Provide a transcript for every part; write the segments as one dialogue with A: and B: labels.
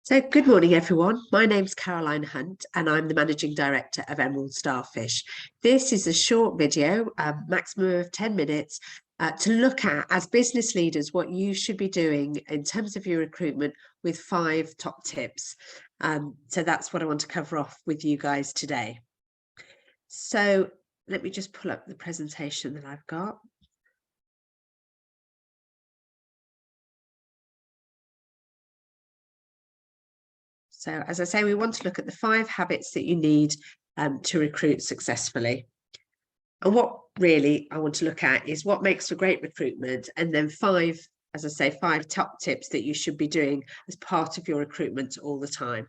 A: So good morning, everyone. My name's Caroline Hunt, and I'm the Managing Director of Emerald Starfish. This is a short video, maximum of 10 minutes, to look at, as business leaders, what you should be doing in terms of your recruitment with 5 top tips. So that's what I want to cover off with you guys today. So let me just pull up the presentation that I've got. So as I say, we want to look at the 5 habits that you need to recruit successfully. And what really I want to look at is what makes for great recruitment, and then 5, as I say, 5 top tips that you should be doing as part of your recruitment all the time.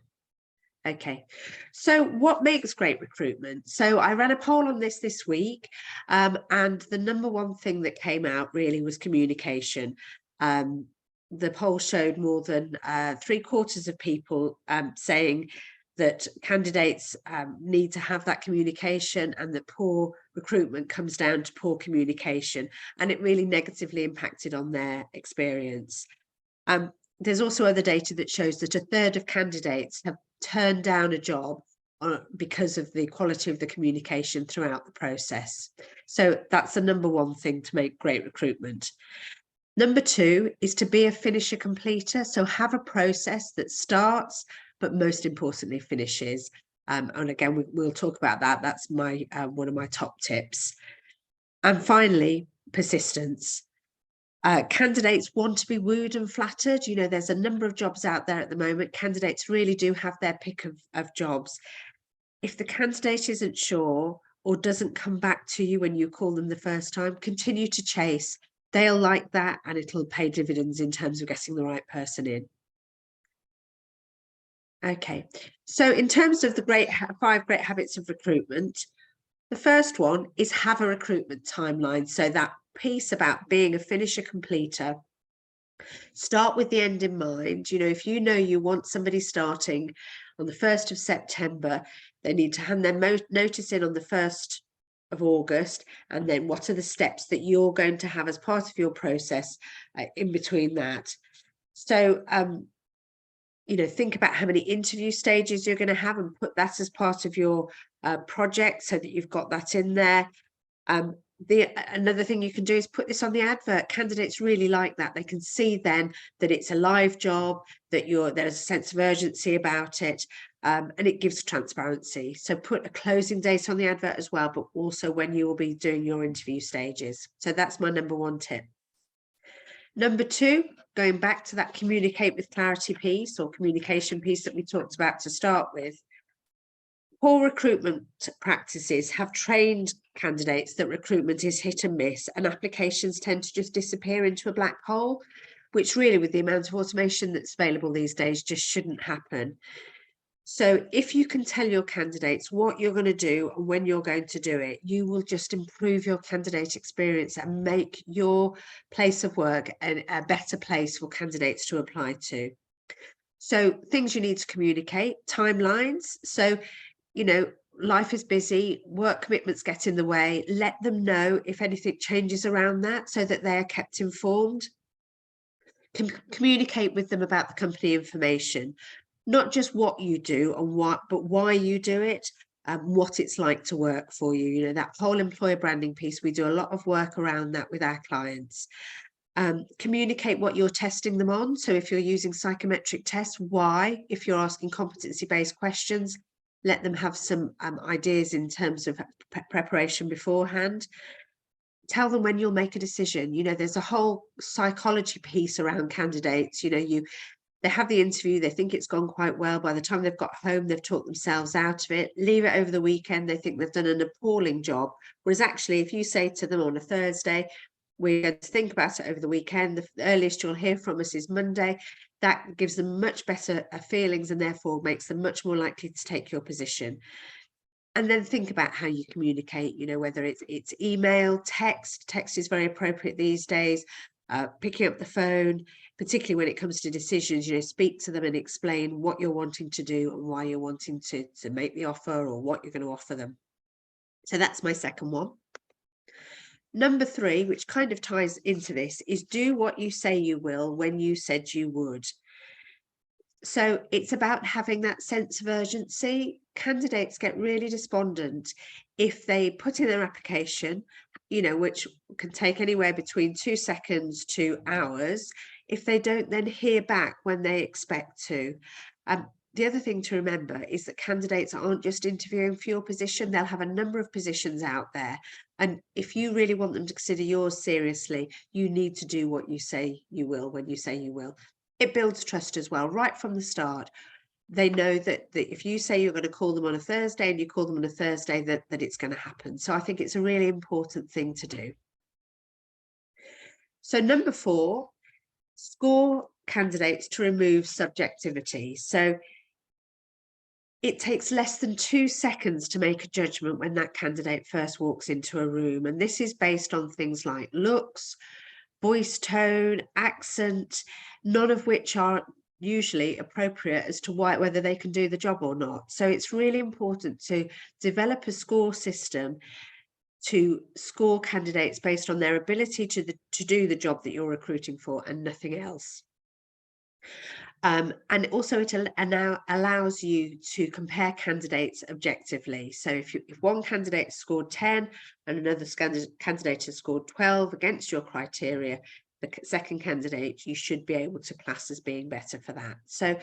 A: Okay, so what makes great recruitment? So I ran a poll on this week, and the number one thing that came out really was communication. The poll showed more than 3/4 of people saying that candidates need to have that communication, and that poor recruitment comes down to poor communication, and it really negatively impacted on their experience. There's also other data that shows that 1/3 of candidates have turned down a job because of the quality of the communication throughout the process. So that's the number one thing to make great recruitment. Number 2 is to be a finisher completer. So have a process that starts, but most importantly finishes. And again, we'll talk about that. That's my one of my top tips. And finally, persistence. Candidates want to be wooed and flattered. You know, there's a number of jobs out there at the moment. Candidates really do have their pick of jobs. If the candidate isn't sure or doesn't come back to you when you call them the first time, continue to chase. They'll like that, and it'll pay dividends in terms of getting the right person in. Okay, so in terms of the 5 great habits of recruitment, the first one is have a recruitment timeline. So that piece about being a finisher completer, start with the end in mind. You know, if you know you want somebody starting on the 1st of September, they need to hand their notice in on the 1st of August, and then what are the steps that you're going to have as part of your process in between that. So you know, think about how many interview stages you're going to have and put that as part of your project so that you've got that in there. Another thing you can do is put this on the advert. Candidates really like that. They can see then that it's a live job, that there's a sense of urgency about it, and it gives transparency. So put a closing date on the advert as well, but also when you will be doing your interview stages. So that's my number 1 tip. Number 2, going back to that communicate with clarity piece or communication piece that we talked about to start with. Poor recruitment practices have trained candidates that recruitment is hit and miss, and applications tend to just disappear into a black hole, which really, with the amount of automation that's available these days, just shouldn't happen. So if you can tell your candidates what you're going to do and when you're going to do it, you will just improve your candidate experience and make your place of work a better place for candidates to apply to. So things you need to communicate, timelines. So, you know, life is busy, work commitments get in the way. Let them know if anything changes around that so that they are kept informed. Communicate with them about the company information, not just what you do and but why you do it, what it's like to work for you. You know, that whole employer branding piece, we do a lot of work around that with our clients. Communicate what you're testing them on. So if you're using psychometric tests, why? If you're asking competency-based questions, let them have some ideas in terms of preparation beforehand. Tell them when you'll make a decision. You know, there's a whole psychology piece around candidates. You know, they have the interview, they think it's gone quite well. By the time they've got home, they've talked themselves out of it. Leave it over the weekend, they think they've done an appalling job. Whereas actually, if you say to them on a Thursday, we're going to think about it over the weekend, the earliest you'll hear from us is Monday, that gives them much better feelings, and therefore makes them much more likely to take your position. And then think about how you communicate, you know, whether it's email, text is very appropriate these days, picking up the phone, particularly when it comes to decisions. You know, speak to them and explain what you're wanting to do and why you're wanting to make the offer or what you're going to offer them. So that's my second one. Number 3, which kind of ties into this, is do what you say you will when you said you would. So it's about having that sense of urgency. Candidates get really despondent if they put in their application, which can take anywhere between 2 seconds to hours, if they don't then hear back when they expect to. The other thing to remember is that candidates aren't just interviewing for your position, they'll have a number of positions out there. And if you really want them to consider yours seriously, you need to do what you say you will when you say you will. It builds trust as well, right from the start. They know that if you say you're going to call them on a Thursday and you call them on a Thursday, that it's going to happen. So I think it's a really important thing to do. So number 4, score candidates to remove subjectivity. So it takes less than 2 seconds to make a judgment when that candidate first walks into a room. And this is based on things like looks, voice tone, accent, none of which are usually appropriate as to whether they can do the job or not. So it's really important to develop a score system to score candidates based on their ability to do the job that you're recruiting for and nothing else. And also it now allows you to compare candidates objectively. So if one candidate scored 10 and another candidate has scored 12 against your criteria, the second candidate you should be able to class as being better for that. So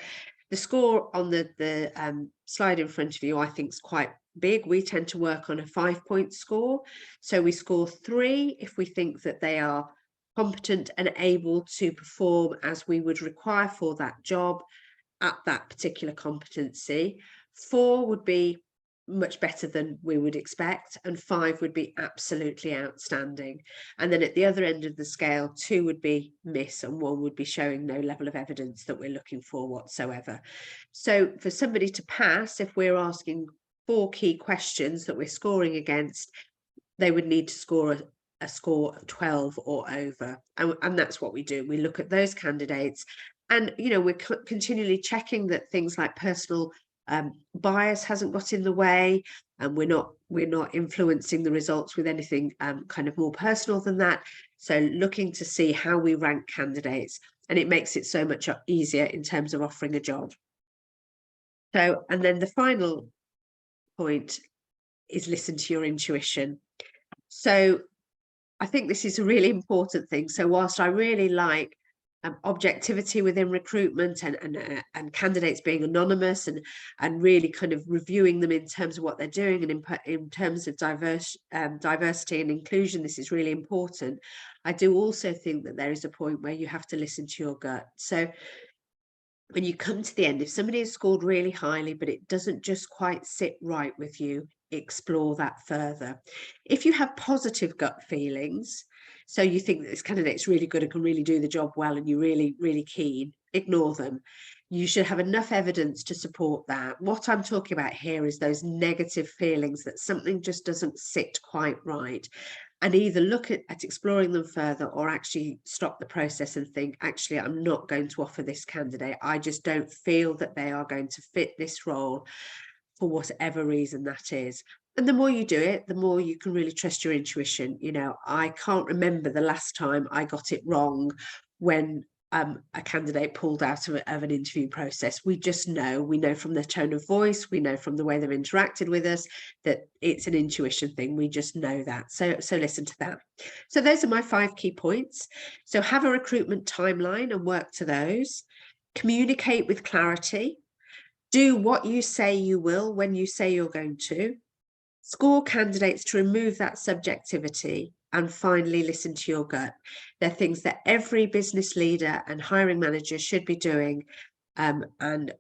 A: the score on the slide in front of you, I think, is quite big. We tend to work on a 5-point score. So we score 3 if we think that they are competent and able to perform as we would require for that job at that particular competency. 4 would be much better than we would expect, and 5 would be absolutely outstanding. And then at the other end of the scale, 2 would be miss and 1 would be showing no level of evidence that we're looking for whatsoever. So for somebody to pass, if we're asking 4 key questions that we're scoring against, they would need to score a score of 12 or over, and that's what we do. We look at those candidates, and we're continually checking that things like personal bias hasn't got in the way, and we're not influencing the results with anything kind of more personal than that. So looking to see how we rank candidates, and it makes it so much easier in terms of offering a job. So, and then the final point is listen to your intuition. So I think this is a really important thing. So whilst I really like objectivity within recruitment and candidates being anonymous and really kind of reviewing them in terms of what they're doing and in terms of diversity and inclusion, this is really important. I do also think that there is a point where you have to listen to your gut. So when you come to the end, if somebody has scored really highly, but it doesn't just quite sit right with you, explore that further. If you have positive gut feelings, so you think that this candidate's really good and can really do the job well, and you're really, really keen, ignore them. You should have enough evidence to support that. What I'm talking about here is those negative feelings that something just doesn't sit quite right. And either look at exploring them further or actually stop the process and think, actually, I'm not going to offer this candidate. I just don't feel that they are going to fit this role for whatever reason that is. And the more you do it, the more you can really trust your intuition. I can't remember the last time I got it wrong when a candidate pulled out of an interview process. We know from their tone of voice, we know from the way they've interacted with us that it's an intuition thing. We just know that. So listen to that. So those are my 5 key points. So have a recruitment timeline and work to those. Communicate with clarity. Do what you say you will when you say you're going to. Score candidates to remove that subjectivity, and finally listen to your gut. They're things that every business leader and hiring manager should be doing, and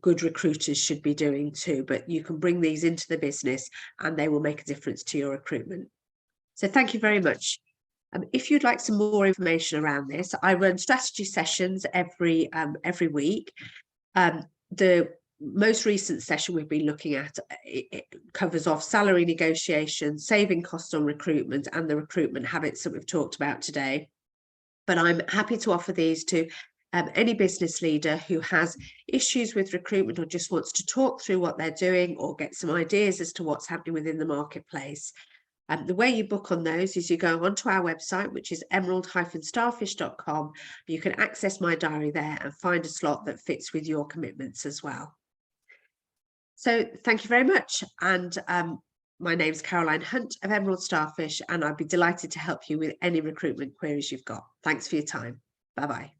A: good recruiters should be doing too, but you can bring these into the business and they will make a difference to your recruitment. So thank you very much. If you'd like some more information around this, I run strategy sessions every week. The most recent session we've been looking at, it covers off salary negotiation, saving costs on recruitment, and the recruitment habits that we've talked about today. But I'm happy to offer these to any business leader who has issues with recruitment or just wants to talk through what they're doing or get some ideas as to what's happening within the marketplace. The way you book on those is you go onto our website, which is emerald-starfish.com. You can access my diary there and find a slot that fits with your commitments as well. So thank you very much. And my name's Caroline Hunt of Emerald Starfish, and I'd be delighted to help you with any recruitment queries you've got. Thanks for your time. Bye-bye.